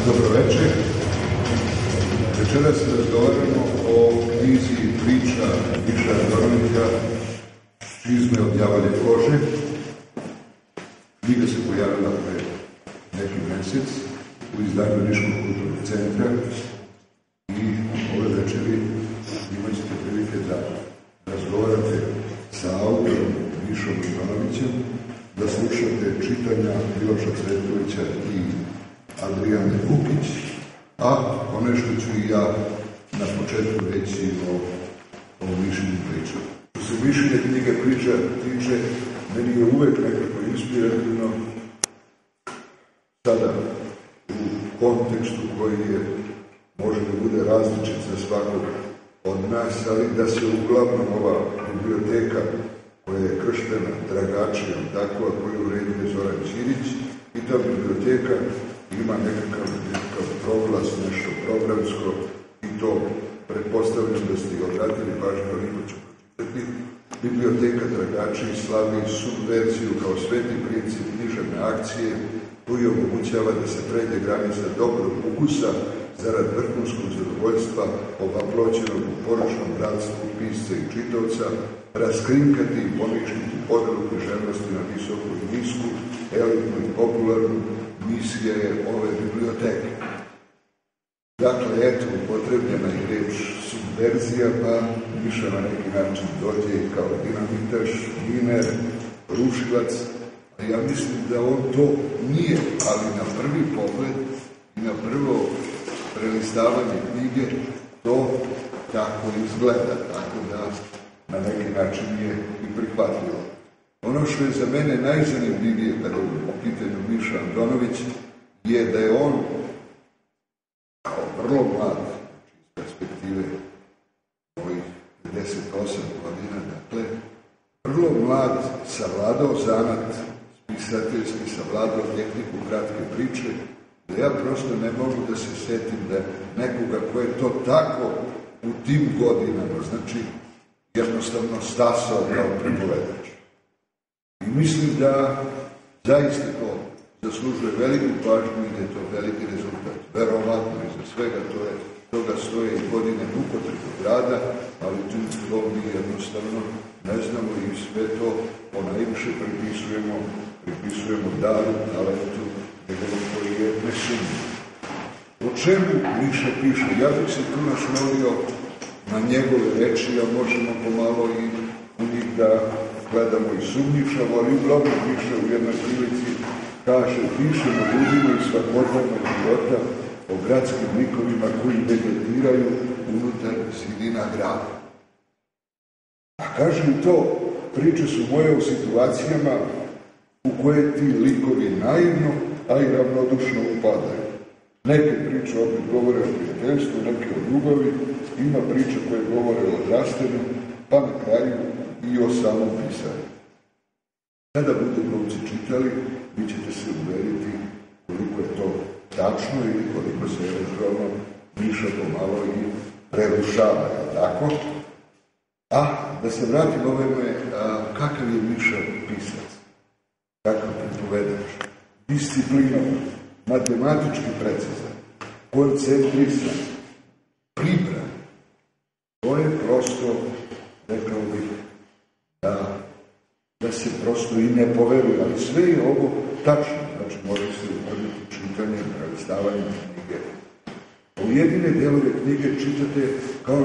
Dobro večer. Večeras razgovaramo o knjizi priča Miša Radovnika Čizme od javalje kože. Knjiga se pojavila pre neki mesec u izdanju Niškog kulturnog centra i ove večeri imat ćete prilike da razgovarate sa autorom Mišom Radovnićem, da slušate čitanja Miloša Cvetkovića i Adrijane Vukić, a ponešto ću i ja na početku reći o Mišinim pričama. Što se Mišine knjige priča tiče, meni je uvek nekako inspirativno sada u kontekstu koji je, može da bude različit za svakog od nas, ali da se uglavnom ova biblioteka koja je krštena Dragačijom, tako, a koju uređuje Zoran Ćirić, i ta biblioteka ima nekakav proglas, nešto programsko, i to pretpostavljam da ste i obratili pažnju, koliko ću pročitati. Biblioteka Dragačiji slavi subverziju kao sveti princip književne akcije koji omogućava da se pređe granica dobrog ukusa zarad vrhunskog zadovoljstva ovaploćenog u poručnom bratstvu pisca i čitaoca, raskrinkati i poništiti podelu književnosti na visoku i nisku, elitnu i popularnu, misija je ove biblioteke. Dakle, eto, upotrebljena je reč subverzija, pa Miša na neki način dođe kao dinamitaš, miner, rušilac, a ja mislim da on to nije, ali na prvi pogled i na prvo prelistavanje knjige to tako izgleda, tako da na neki način je i prihvatljivo. Ono što je za mene najzanimljivije kada je u pitanju Miša Andonović je da je on kao vrlo mlad, iz perspektive mojih 58 godina, dakle, vrlo mlad savladao zanat pisateljski, savladao tehniku kratke priče, da ja prosto ne mogu da se setim da nekoga ko je to tako u tim godinama, znači jednostavno stasao kao pripovedač. I mislim da zaista to zaslužuje veliku pažnju i da je to veliki rezultat. Verovatno iza svega toga stoje i godine mukotrpnog rada, ali to mi jednostavno ne znamo i sve to ponajviše pripisujemo daru, talentu, njegovom koji je nesumnjiv. O čemu Miša piše? Ja bih se tu naslovio na njegove reči, a možemo pomalo i u njih da gledamo i sumnjičavo, ali uglavnom Miša u jednoj prilici kaže: pišemo ljudima iz svakodnevnog života o gradskim likovima koji vegetiraju unutar zidina grada. A kaže i to, priče su moje o situacijama u koje ti likovi naivno, a i ravnodušno upadaju. Neke priče opet govore o prijateljstvu, neke o ljubavi, ima priče koje govore o odrastanju, pa na kraju i o samom pisanju. Kada budu glumci čitali, vi ćete se uveriti koliko je to tačno ili koliko se eventualno Miša pomalo i prerušava, je tako? A, da se vratim ovome, kakav je Miša pisac? Kakav pripovedač? Disciplinovan, matematički precizan, koncentrisan, pribran. To je prosto, rekao bih, da se prosto i ne poveruje, ali sve je ovo tačno, znači može se utvrditi čitanjem, prelistavanjem knjige. Pojedine delove knjige čitate kao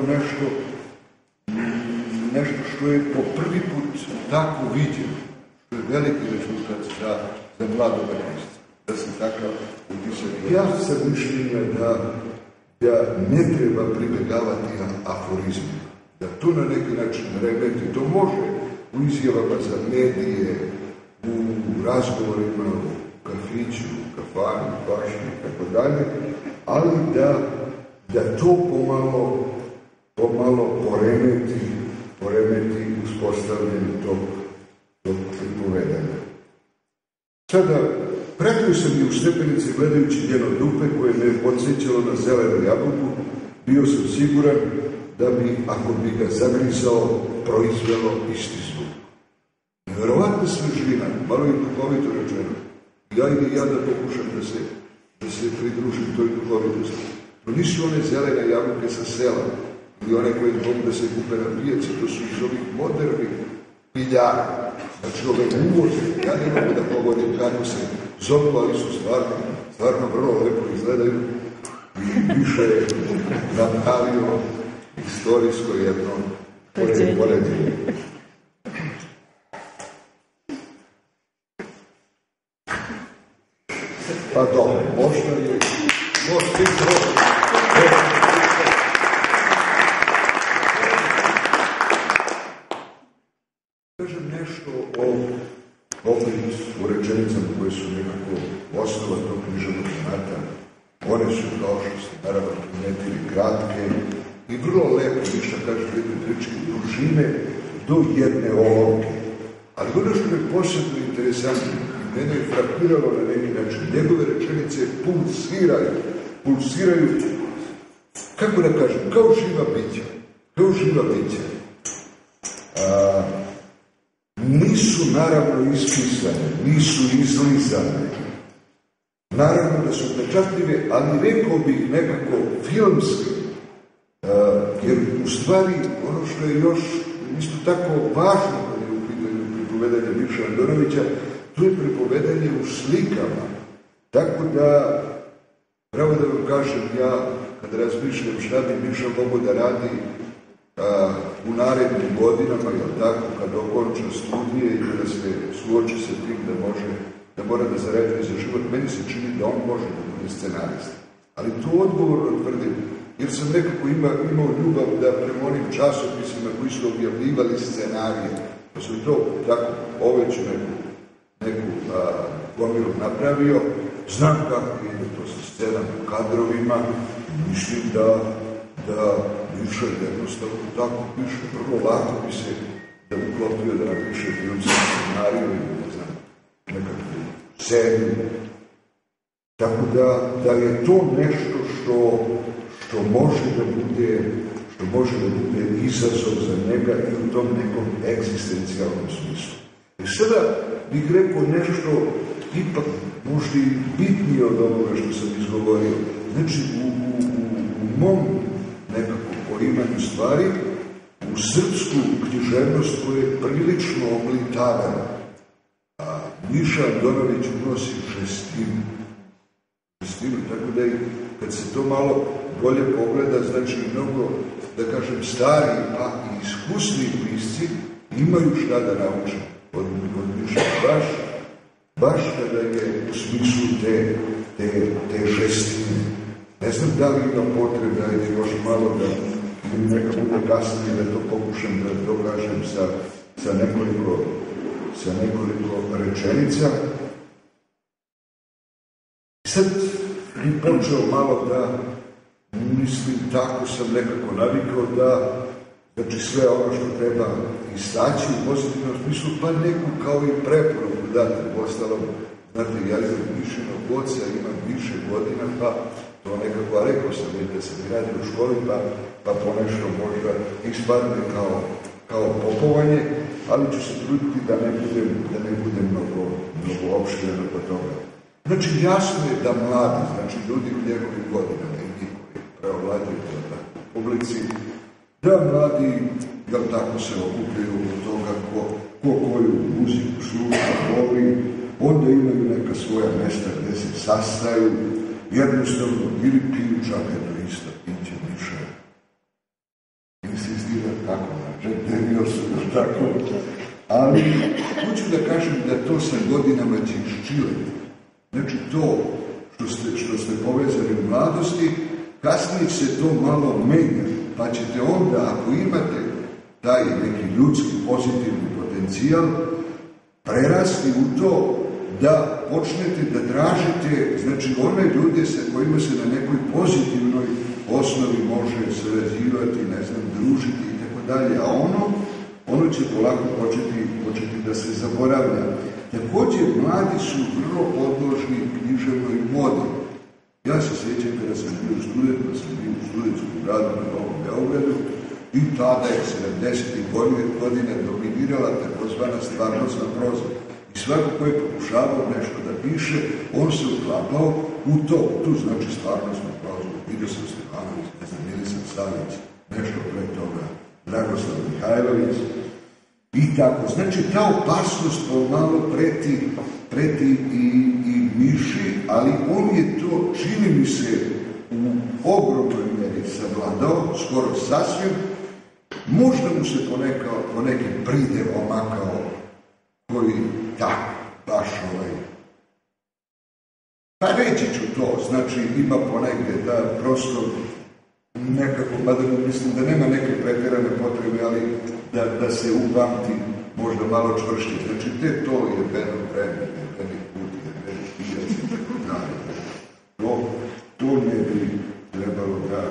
nešto što je po prvi put tako viđeno, što je veliki rezultat za mladog pisca, da se takav utisak. Ja sam mišljenja da ne treba pribegavati aforizmima, da to na neki način remeti, to može u izjavama za medije, u razgovorima, u kafiću, u kafani, bašni i tako dalje, ali da to pomalo poremeti uspostavljanje tog pripovedanja. Sada, pretio sam i u stepenice gledajući njeno dupe koje me je podsjećalo na zelenu jabuku, bio sam siguran da bi, ako bi ga zagrizao, proizvelo isti zvuk. Neverovatna svežina, malo i duhovito rečeno. Ja da pokušam da se da se pridruži toj duhovitosti. To nisu one zelene jabuke sa sela, ili one koje mogu da se kupe na pijaci, to su iz ovih modernih piljara. Znači ove uvoze, ja ne mogu da pogodim kako se zovu, ali su stvarno vrlo lepo izgledaju i više je napravio istorijsko jedno poređenje. Pa dobro, možda je kažem nešto o opet u rečenicama koje su nekako osnova tog književnog zanata. One su, kao što ste naravno primetili, kratke i vrlo lepo, ništa kaže u jednoj priči, dužine do jedne olovke. Ali ono što je posebno interesantno, mene je frapiralo na neki način, njegove rečenice pulsiraju, kako da kažem, kao živa bića. Nisu naravno ispisane, nisu izlizane. Naravno da su pečatljive, ali rekao bih nekako filmski, jer u stvari ono što je još isto tako važno kad je u pitanju pripovedanja Miše Andonovića, to je pripovedanje u slikama. Tako da, pravo da vam kažem, ja kad razmišljam šta bi Miša mogo da radi u narednim godinama, jel tako, kad okonča studije i kada se suoči sa tim da mora da zarađuje za život, meni se čini da on može da bude scenarista. Ali to odgovorno tvrdim, jer sam nekako imao ljubav da prema onim časopisima koji su objavljivali scenarije, pa sam to tako oveću neku gomilu napravio, znam kako ide to sa scenama, kadrovima, mislim da Miša jednostavno tako piše, vrlo lako bi se da uklopio da napiše filmski scenariju ili ne znam, nekakvu seriju. Tako da je to nešto što može da bude izazov za njega i u tom nekom egzistencijalnom smislu. I sada bih rekao nešto ipak možda i bitnije od onoga što sam izgovorio. Znači, u mom nekako poimanju stvari, u srpsku književnost koja je prilično oblitavana, Miša Andonović unosi žestinu, tako da i kad se to malo bolje pogleda, znači mnogo, da kažem, stari, a i iskusni pisci imaju šta da nauče od Miša, baš kada je u smislu te žestine. Ne znam da li ima potrebe, ajde još malo da neka bude kasnije da to pokušam da dokažem sa nekoliko rečenica. Sad bi počeo malo da mislim, tako sam nekako navikao da znači sve ono što treba istaći u pozitivnom smislu, pa neku kao i preporuku dati. Ostalom, znate, ja iz Mišinog oca imam više godina, pa to nekako, a rekao sam da sam i radio u školi, pa ponešto možda ispadne kao popovanje, ali ću se truditi da ne budem mnogo opšireno po toga. Znači, jasno je da mladi, znači ljudi u njegovim godinama i njih koji preovladaju na publici, da mladi, jel tako, se okupljaju od toga ko koju muziku sluša, voli, onda imaju neka svoja mesta gde se sastaju, jednostavno ili piju čak eto isto piće Miša. Insistira tako, znači, denio su još tako. Ali, hoću da kažem da to sa godinama će iščiliti. Znači, to što ste povezali u mladosti, kasnije se to malo menja, pa ćete onda, ako imate taj neki ljudski pozitivni potencijal, prerasti u to da počnete da tražite, znači, one ljude sa kojima se na nekoj pozitivnoj osnovi može sarađivati, ne znam, družiti i tako dalje, a ono će polako početi da se zaboravlja. Također, mladi su vrlo podložni književnoj modi. Ja se sjećam kada sam bio student, pa sam bio u studentskom gradu na Novom Beogradu i tada je 70. godine dominirala takozvana stvarnostna proza. I I svako ko je pokušavao nešto da piše, on se uklapao u to. Tu znači stvarno smo prozor. Vidio sam Stefanović, ne znam, Milisan Savić, nešto pre toga, Dragoslav Mihajlović. I tako, znači ta opasnost pomalo preti i Miši, ali on je to, čini mi se, u ogromnoj meri savladao, skoro sasvim. Možda mu se poneki pridev omakao, koji tako, baš pa reći ću to, znači ima ponegde da prosto nekako, mada mislim da nema neke pretjerane potrebe, ali da se upamti možda malo čvršće. Znači, to je Beno vreme, Beni put, Beni pijac i tako dalje. To ne bi trebalo da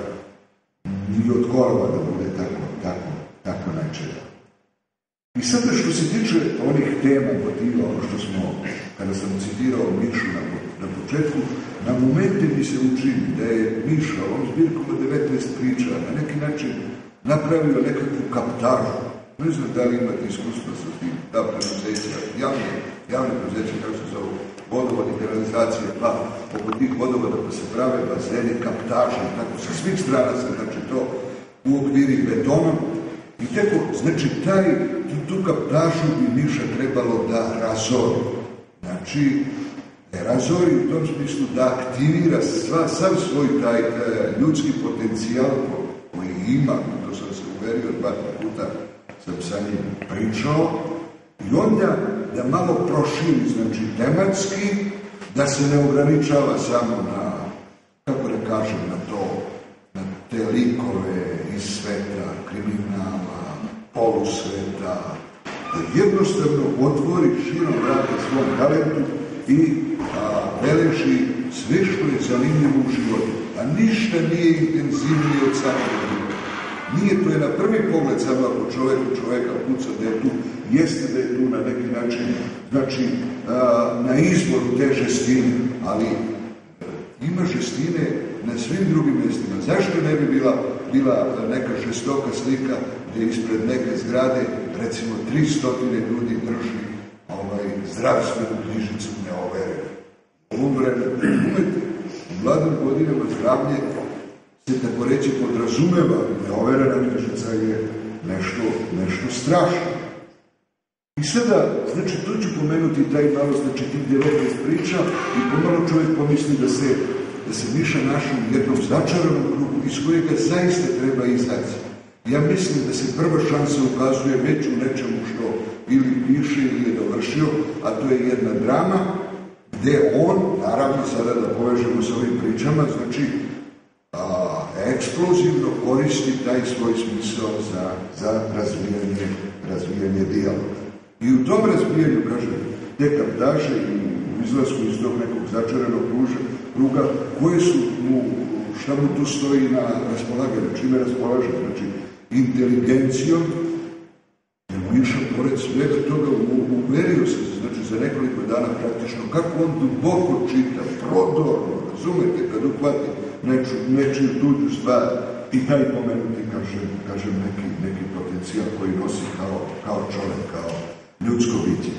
ni od korova da bude tako nečega. I sada što se tiče onih tema, motiva, ono što smo, kada sam citirao Mišu na početku, na momente mi se učini da je Miša ovom zbirkom od 19 priča na neki način napravio nekakvu kaptažu. Ne znam da li imate iskustva sa tim, da preduzeća, javne preduzeća, kako se zove, vodovod i kanalizacije, pa oko tih vodovoda pa se prave bazeni, kaptaže, tako sa svih strana se, znači to u okviri betonom. I tako, znači, tu kaptažu bi Miša trebalo da razori. Znači, razori u tom smislu da aktivira sav svoj taj ljudski potencijal koji ima, to sam se uverio 2 puta, sam sa njim pričao, i onda da malo proširi, znači, tematski, da se ne ograničava samo na, kako da kažem, na te likove iz sveta, kriminala, polusveta, da jednostavno otvori širom vrata svom talentu i beleži sve što je zanimljivo u životu. A ništa nije intenzivnije od samog. Nije to je na prvi pogled samo ako čoveka puca da je tu, jeste da je tu na neki način, znači na izboru te žestine, ali ima žestine na svim drugim mjestima. Zašto ne bi bila neka žestoka slika gdje ispred neke zgrade recimo 300 ljudi drži zdravstvenu knjižicu neoverenu? U ovom vremenu, u mladim godinama zdravlje se tako reći podrazumeva, neoverena knjižica je nešto strašno. I sada, znači, tu ću pomenuti taj malo, znači, tih 19 priča i pomalo čovjek pomisli da se Miša našao u jednom začaranom krugu iz kojega zaista treba izaći. Ja mislim da se prva šansa ukazuje već u nečemu što ili piše ili je dovršio, a to je jedna drama gdje on, naravno sada da povežemo s ovim pričama, znači eksplozivno koristi taj svoj smisao za razvijanje dijaloga. I u tom razvijanju, kažem, te kaptaže i u izlasku iz tog nekog začaranog kruga, koje su mu, šta mu tu stoji na raspolaganju, čime raspolaže, znači inteligencijom, jer Miša, pored svega toga, uverio se, znači za nekoliko dana praktično, kako on duboko čita, prodorno, razumete, kad uhvati nečiju tuđu stvar i taj pomenuti, kažem, neki potencijal koji nosi kao čovjek, kao ljudsko biće.